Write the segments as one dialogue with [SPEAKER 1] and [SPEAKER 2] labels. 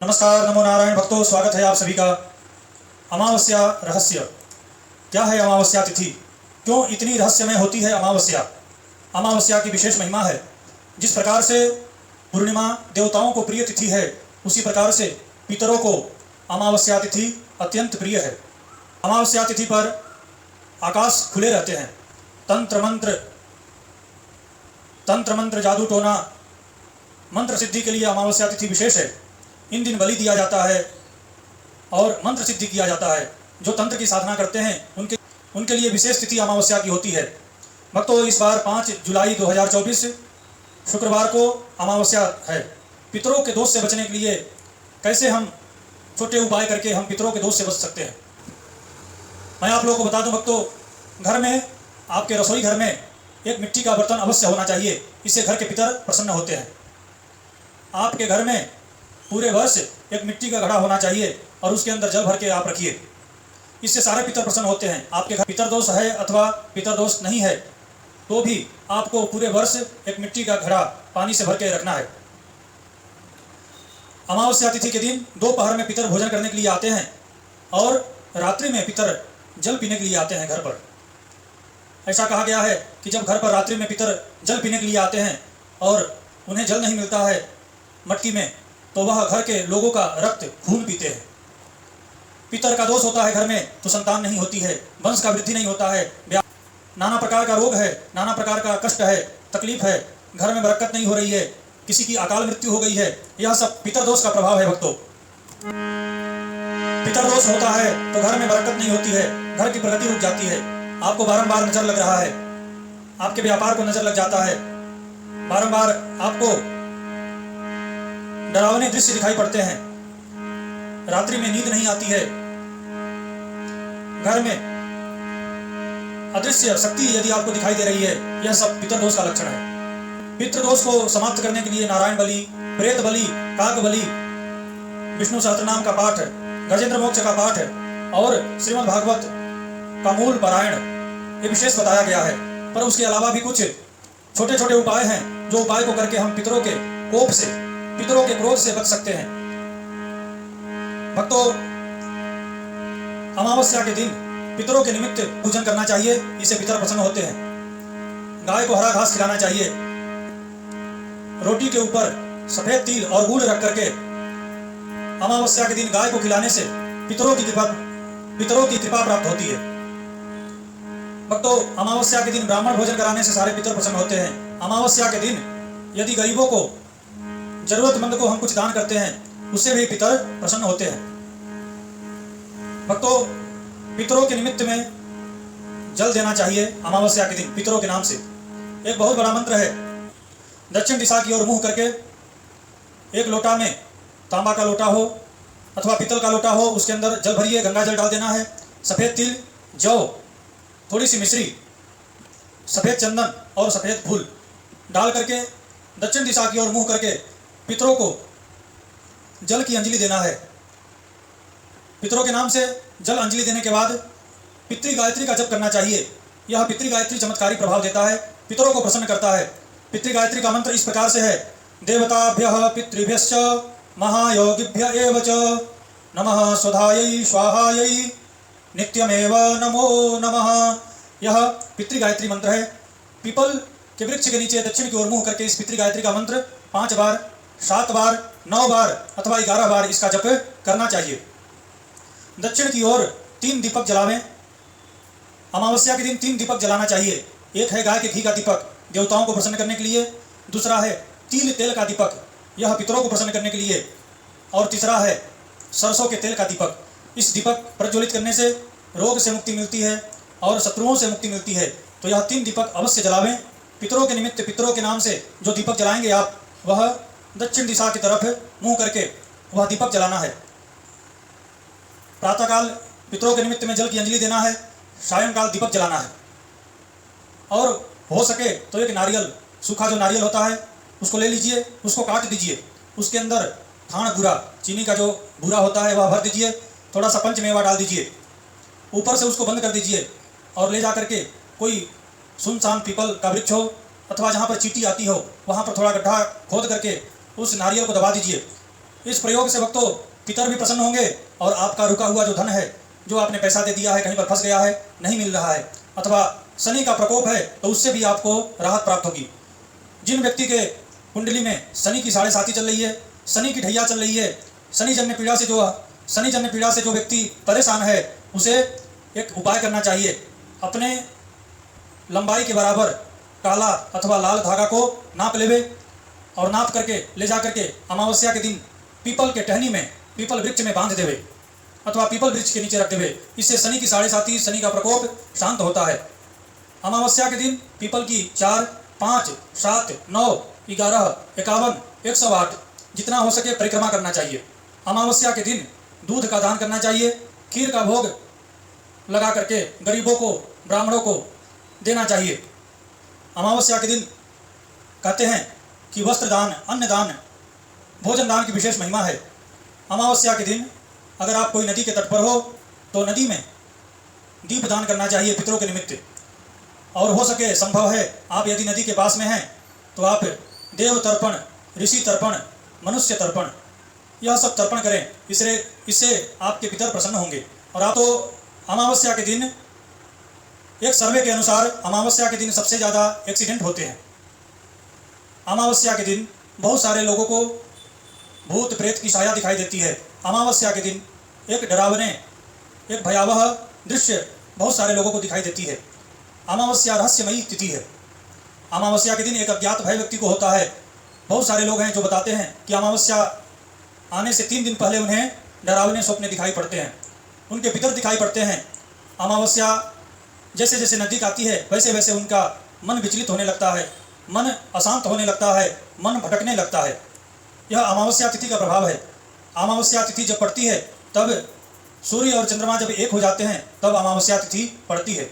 [SPEAKER 1] नमस्कार, नमो नारायण भक्तों, स्वागत है आप सभी का। अमावस्या रहस्य क्या है? अमावस्या तिथि क्यों इतनी रहस्यमय होती है? अमावस्या की विशेष महिमा है। जिस प्रकार से पूर्णिमा देवताओं को प्रिय तिथि है, उसी प्रकार से पितरों को अमावस्या तिथि अत्यंत प्रिय है। अमावस्या तिथि पर आकाश खुले रहते हैं। तंत्र मंत्र जादू टोना मंत्र सिद्धि के लिए अमावस्या तिथि विशेष है। इन दिन बलि दिया जाता है और मंत्र सिद्धि किया जाता है। जो तंत्र की साधना करते हैं उनके लिए विशेष तिथि अमावस्या की होती है। भक्तों, इस बार 5 जुलाई 2024 शुक्रवार को अमावस्या है। पितरों के दोष से बचने के लिए कैसे हम छोटे उपाय करके हम पितरों के दोष से बच सकते हैं, मैं आप लोगों को बता दूं। भक्तों, घर में, आपके रसोई घर में एक मिट्टी का बर्तन अवश्य होना चाहिए। इससे घर के पितर प्रसन्न होते हैं। आपके घर में पूरे वर्ष एक मिट्टी का घड़ा होना चाहिए और उसके अंदर जल भर के आप रखिए। इससे सारे पितर प्रसन्न होते हैं। आपके घर पितर दोष है अथवा पितर दोष नहीं है तो भी आपको पूरे वर्ष एक मिट्टी का घड़ा पानी से भर के रखना है। अमावस्या तिथि के दिन दोपहर में पितर भोजन करने के लिए आते हैं और रात्रि में पितर जल पीने के लिए आते हैं घर पर। ऐसा कहा गया है कि जब घर पर रात्रि में पितर जल पीने के लिए आते हैं और उन्हें जल नहीं मिलता है मटकी में, तो वह घर के लोगों का रक्त खून पीते हैं। पितर का दोष होता है घर में तो संतान नहीं होती है, वंश का वृद्धि नहीं होता है, नाना प्रकार का रोग है, नाना प्रकार का कष्ट है, तकलीफ है, घर में बरकत नहीं हो रही है, किसी की अकाल मृत्यु हो गई है। यह सब पितर दोष का प्रभाव है। भक्तों, पितर दोष होता है तो घर में बरकत नहीं होती है, घर की प्रगति रुक जाती है। आपको बारंबार नजर लग रहा है, आपके व्यापार को नजर लग जाता है, बारंबार आपको डरावने दृश्य दिखाई पड़ते हैं, रात्रि में नींद नहीं आती है, घर में अदृश्य शक्ति यदि आपको दिखाई दे रही है, यह सब पितर दोष का लक्षण है। पितृ दोष को समाप्त करने के लिए नारायण बलि, प्रेत बलि, काक बलि, विष्णु सहस्त्रनाम का पाठ, गजेंद्र मोक्ष का पाठ और श्रीमद् भागवत का मूल पारायण ये विशेष बताया गया है। पर उसके अलावा भी कुछ छोटे छोटे उपाय हैं जो उपाय को करके हम पितरों के कोप से, पितरों के क्रोध से बच सकते हैं। भक्तों, अमावस्या के दिन पितरों के निमित्त पूजन करना चाहिए, इससे पितर प्रसन्न होते हैं। गाय को हरा घास खिलाना चाहिए। रोटी के ऊपर सफेद तिल और गुड़ रख करके अमावस्या के दिन गाय को खिलाने से पितरों की कृपा प्राप्त होती है। भक्तों, अमावस्या के दिन ब्राह्मण भोजन कराने से सारे पितर प्रसन्न होते हैं। अमावस्या के दिन यदि गरीबों को, जरूरतमंद को हम कुछ दान करते हैं, उससे भी पितर प्रसन्न होते हैं। भक्तों, पितरों के निमित्त में जल देना चाहिए अमावस्या के दिन पितरों के नाम से। एक बहुत बड़ा मंत्र है। दक्षिण दिशा की ओर मुंह करके एक लोटा में, तांबा का लोटा हो अथवा पीतल का लोटा हो, उसके अंदर जल भरिए, गंगा जल डाल देना है। सफेद तिल, जौ, थोड़ी सी मिश्री, सफेद चंदन और सफेद फूल डाल करके दक्षिण दिशा की ओर मुंह करके पितरों को जल की अंजलि देना है। पितरों के नाम से जल अंजलि देने के बाद पितृ गायत्री का जप करना चाहिए। यह पितृ गायत्री चमत्कारी प्रभाव देता है, पितरों को प्रसन्न करता है। पितृ गायत्री का मंत्र इस प्रकार से है। देवताभ्यः पितृभ्यश्च महायोगिभ्य एव च नमः स्वधायै स्वाहायै नित्यमेव नमो नमः। यह पितृ गायत्री मंत्र है। पीपल के वृक्ष के नीचे दक्षिण की ओर मुंह करके इस पितृ गायत्री का मंत्र 5 बार, 7 बार, 9 बार अथवा 11 बार इसका जप करना चाहिए। दक्षिण की ओर 3 दीपक जलावें। अमावस्या के दिन 3 दीपक जलाना चाहिए। एक है गाय के घी का दीपक, देवताओं को प्रसन्न करने के लिए। दूसरा है तिल तेल का दीपक, यह पितरों को प्रसन्न करने के लिए। और तीसरा है सरसों के तेल का दीपक। इस दीपक प्रज्वलित करने से रोग से मुक्ति मिलती है और शत्रुओं से मुक्ति मिलती है। तो यह 3 दीपक अवश्य जलावें। पितरों के निमित्त, पितरों के नाम से जो दीपक जलाएंगे आप, वह दक्षिण दिशा की तरफ मुंह करके वह दीपक जलाना है। प्रातःकाल पितरों के निमित्त में जल की अंजलि देना है, सायंकाल दीपक जलाना है। और हो सके तो एक नारियल, सूखा जो नारियल होता है उसको ले लीजिए, उसको काट दीजिए, उसके अंदर खाण बूरा, चीनी का जो बूरा होता है वह भर दीजिए, थोड़ा सा पंचमेवा डाल दीजिए, ऊपर से उसको बंद कर दीजिए और ले जा करके कोई सुनसान पीपल का वृक्ष हो अथवा जहाँ पर चींटी आती हो वहाँ पर थोड़ा गड्ढा खोद करके उस नारियल को दबा दीजिए। इस प्रयोग से भक्तों पितर भी प्रसन्न होंगे और आपका रुका हुआ जो धन है, जो आपने पैसा दे दिया है, कहीं पर फंस गया है, नहीं मिल रहा है, अथवा शनि का प्रकोप है, तो उससे भी आपको राहत प्राप्त होगी। जिन व्यक्ति के कुंडली में शनि की 7.5 चल रही है, शनि की ढैया चल रही है, शनि जन्य पीड़ा से जो व्यक्ति परेशान है, उसे एक उपाय करना चाहिए। अपने लंबाई के बराबर काला अथवा लाल धागा को नाप लेवे और नाप करके ले जा करके अमावस्या के दिन पीपल के टहनी में, पीपल वृक्ष में बांध देवे अथवा पीपल वृक्ष के नीचे रख देवे। इससे शनि की 7.5 शनि का प्रकोप शांत होता है। अमावस्या के दिन पीपल की 4, 5, 7, 9, 11, 51, 108 जितना हो सके परिक्रमा करना चाहिए। अमावस्या के दिन दूध का दान करना चाहिए। खीर का भोग लगा करके गरीबों को, ब्राह्मणों को देना चाहिए। अमावस्या के दिन कहते हैं कि वस्त्र दान, अन्न दान, भोजन दान की विशेष महिमा है। अमावस्या के दिन अगर आप कोई नदी के तट पर हो तो नदी में दीप दान करना चाहिए पितरों के निमित्त। और हो सके, संभव है, आप यदि नदी के पास में हैं तो आप देव तर्पण, ऋषि तर्पण, मनुष्य तर्पण, यह सब तर्पण करें। इससे आपके पितर प्रसन्न होंगे। और आप तो अमावस्या के दिन, एक सर्वे के अनुसार अमावस्या के दिन सबसे ज़्यादा एक्सीडेंट होते हैं। अमावस्या के दिन बहुत सारे लोगों को भूत प्रेत की छाया दिखाई देती है। अमावस्या के दिन एक डरावने, एक भयावह दृश्य बहुत सारे लोगों को दिखाई देती है। अमावस्या रहस्यमयी तिथि है। अमावस्या के दिन एक अज्ञात भय व्यक्ति को होता है। बहुत सारे लोग हैं जो बताते हैं कि अमावस्या आने से 3 दिन पहले उन्हें डरावने स्वप्न दिखाई पड़ते हैं, उनके पितर दिखाई पड़ते हैं। अमावस्या जैसे जैसे नज़दीक आती है वैसे वैसे उनका मन विचलित होने लगता है, मन अशांत होने लगता है, मन भटकने लगता है। यह अमावस्या तिथि का प्रभाव है। अमावस्या तिथि जब पड़ती है तब सूर्य और चंद्रमा जब एक हो जाते हैं तब अमावस्या तिथि पड़ती है।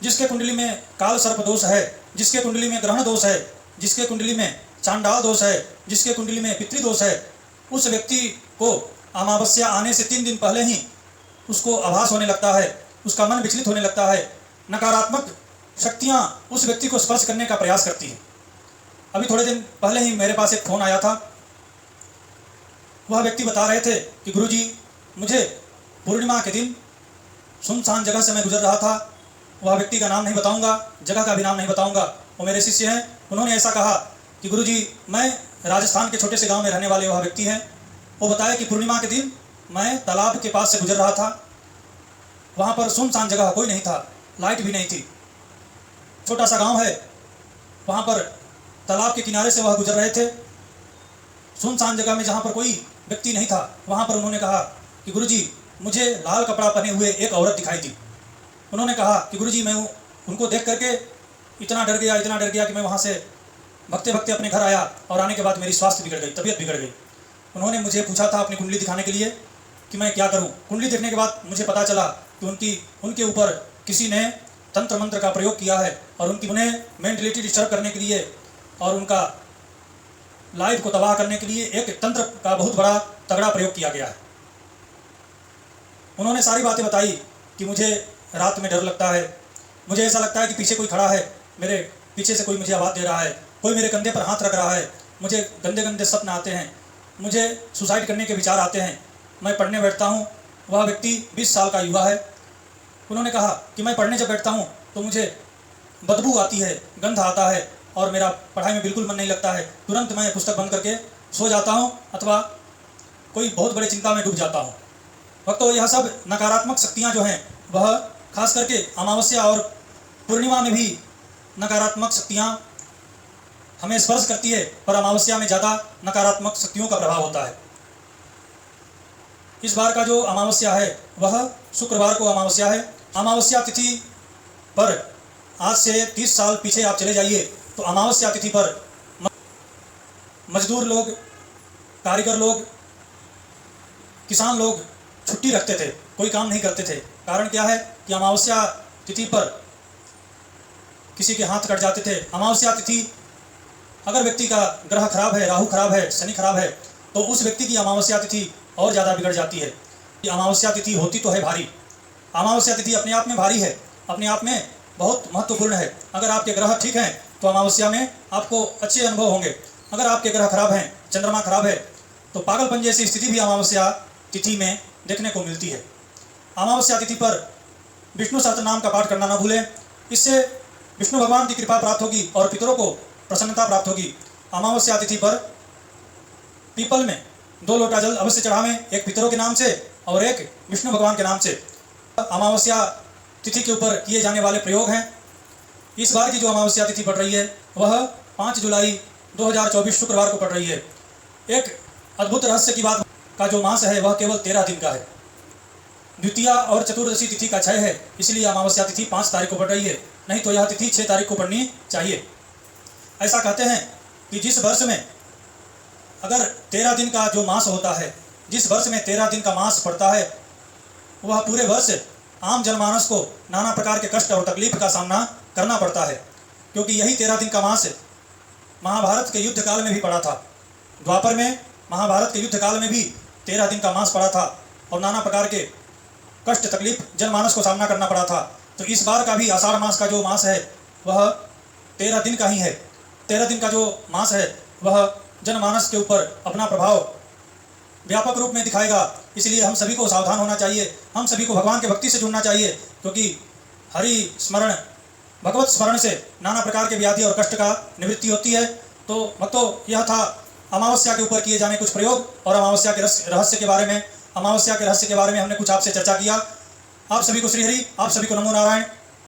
[SPEAKER 1] जिसके कुंडली में काल सर्प दोष है, जिसके कुंडली में ग्रहण दोष है, जिसके कुंडली में चांडाल दोष है, जिसके कुंडली में पितृ दोष है, उस व्यक्ति को अमावस्या आने से 3 दिन पहले ही उसको आभास होने लगता है, उसका मन विचलित होने लगता है। नकारात्मक शक्तियाँ उस व्यक्ति को स्पर्श करने का प्रयास करती हैं। अभी थोड़े दिन पहले ही मेरे पास एक फ़ोन आया था। वह व्यक्ति बता रहे थे कि गुरुजी, मुझे पूर्णिमा के दिन सुनसान जगह से मैं गुजर रहा था। वह व्यक्ति का नाम नहीं बताऊंगा, जगह का भी नाम नहीं बताऊंगा। वो मेरे शिष्य हैं। उन्होंने ऐसा कहा कि गुरुजी, मैं राजस्थान के छोटे से गांव में रहने वाले वह व्यक्ति हैं। वो बताया कि पूर्णिमा के दिन मैं तालाब के पास से गुजर रहा था। वहाँ पर सुनसान जगह, कोई नहीं था, लाइट भी नहीं थी, छोटा सा गांव है। वहाँ पर तालाब के किनारे से वह गुजर रहे थे। सुनसान जगह में जहाँ पर कोई व्यक्ति नहीं था, वहाँ पर उन्होंने कहा कि गुरुजी, मुझे लाल कपड़ा पहने हुए एक औरत दिखाई दी। उन्होंने कहा कि गुरुजी, मैं उनको देख करके इतना डर गया कि मैं वहाँ से भगते भगते अपने घर आया और आने के बाद मेरी स्वास्थ्य बिगड़ गई, तबीयत बिगड़ गई। उन्होंने मुझे पूछा था अपनी कुंडली दिखाने के लिए कि मैं क्या करूं। कुंडली देखने के बाद मुझे पता चला कि उनके ऊपर किसी ने तंत्र मंत्र का प्रयोग किया है और उन्हें मेंटलिटी डिस्टर्ब करने के लिए और उनका लाइफ को तबाह करने के लिए एक तंत्र का बहुत बड़ा तगड़ा प्रयोग किया गया है। उन्होंने सारी बातें बताई कि मुझे रात में डर लगता है, मुझे ऐसा लगता है कि पीछे कोई खड़ा है, मेरे पीछे से कोई मुझे आवाज़ दे रहा है, कोई मेरे कंधे पर हाथ रख रहा है, मुझे गंदे गंदे सपने आते हैं, मुझे सुसाइड करने के विचार आते हैं। मैं पढ़ने बैठता हूँ। वह व्यक्ति 20 साल का युवा है। उन्होंने कहा कि मैं पढ़ने जब बैठता हूँ तो मुझे बदबू आती है, गंध आता है और मेरा पढ़ाई में बिल्कुल मन नहीं लगता है। तुरंत मैं पुस्तक बंद करके सो जाता हूँ अथवा कोई बहुत बड़ी चिंता में डूब जाता हूँ। भक्तों, यह सब नकारात्मक शक्तियाँ जो हैं वह खास करके अमावस्या और पूर्णिमा में भी नकारात्मक शक्तियाँ हमें स्पर्श करती है, पर अमावस्या में ज़्यादा नकारात्मक शक्तियों का प्रभाव होता है। इस बार का जो अमावस्या है वह शुक्रवार को अमावस्या है। अमावस्या तिथि पर आज से 30 साल पीछे आप चले जाइए तो अमावस्या तिथि पर मजदूर लोग, कारीगर लोग, किसान लोग छुट्टी रखते थे, कोई काम नहीं करते थे। कारण क्या है कि अमावस्या तिथि पर किसी के हाथ कट जाते थे। अमावस्या तिथि अगर व्यक्ति का ग्रह खराब है, राहु खराब है, शनि खराब है, तो उस व्यक्ति की अमावस्या तिथि और ज़्यादा बिगड़ जाती है। कि अमावस्या तिथि होती तो है भारी, अमावस्या तिथि अपने आप में भारी है, अपने आप में बहुत महत्वपूर्ण है। अगर आपके ग्रह ठीक हैं तो अमावस्या में आपको अच्छे अनुभव होंगे। अगर आपके ग्रह खराब हैं, चंद्रमा खराब है, तो पागलपन जैसी स्थिति भी अमावस्या तिथि में देखने को मिलती है। अमावस्या तिथि पर विष्णु सहस्त्र नाम का पाठ करना न भूलें, इससे विष्णु भगवान की कृपा प्राप्त होगी और पितरों को प्रसन्नता प्राप्त होगी। अमावस्या तिथि पर पीपल में 2 लोटा जल अवश्य चढ़ावें, एक पितरों के नाम से और एक विष्णु भगवान के नाम से। अमावस्या तिथि के ऊपर किए जाने वाले प्रयोग हैं। इस बार की जो अमावस्या तिथि पड़ रही है वह 5 जुलाई 2024 शुक्रवार को पड़ रही है। एक अद्भुत रहस्य की बात का जो मास है वह केवल 13 दिन का है। द्वितीया और चतुर्दशी तिथि का क्षय है, इसलिए अमावस्या तिथि 5 तारीख को पड़ रही है, नहीं तो यह तिथि 6 तारीख को पड़नी चाहिए। ऐसा कहते हैं कि जिस वर्ष में अगर 13 दिन का जो मास होता है, जिस वर्ष में 13 दिन का मास पड़ता है, वह पूरे वर्ष आम जनमानस को नाना प्रकार के कष्ट और तकलीफ का सामना करना पड़ता है, क्योंकि यही 13 दिन का मास महाभारत के युद्ध काल में भी पड़ा था। द्वापर में महाभारत के युद्ध काल में भी 13 दिन का मास पड़ा था और नाना प्रकार के कष्ट तकलीफ जनमानस को सामना करना पड़ा था। तो इस बार का भी आषाढ़ मास का जो मास है वह 13 दिन का ही है। 13 दिन का जो मास है वह जनमानस के ऊपर अपना प्रभाव व्यापक रूप में दिखाएगा, इसलिए हम सभी को सावधान होना चाहिए। हम सभी को भगवान के भक्ति से जुड़ना चाहिए, क्योंकि हरि स्मरण, भगवत स्मरण से नाना प्रकार के व्याधि और कष्ट का निवृत्ति होती है। तो भक्तों, यह था अमावस्या के ऊपर किए जाने कुछ प्रयोग और अमावस्या के रहस्य के बारे में। अमावस्या के रहस्य के बारे में हमने कुछ आपसे चर्चा किया। आप सभी को श्री हरि, आप सभी को नमो नारायण।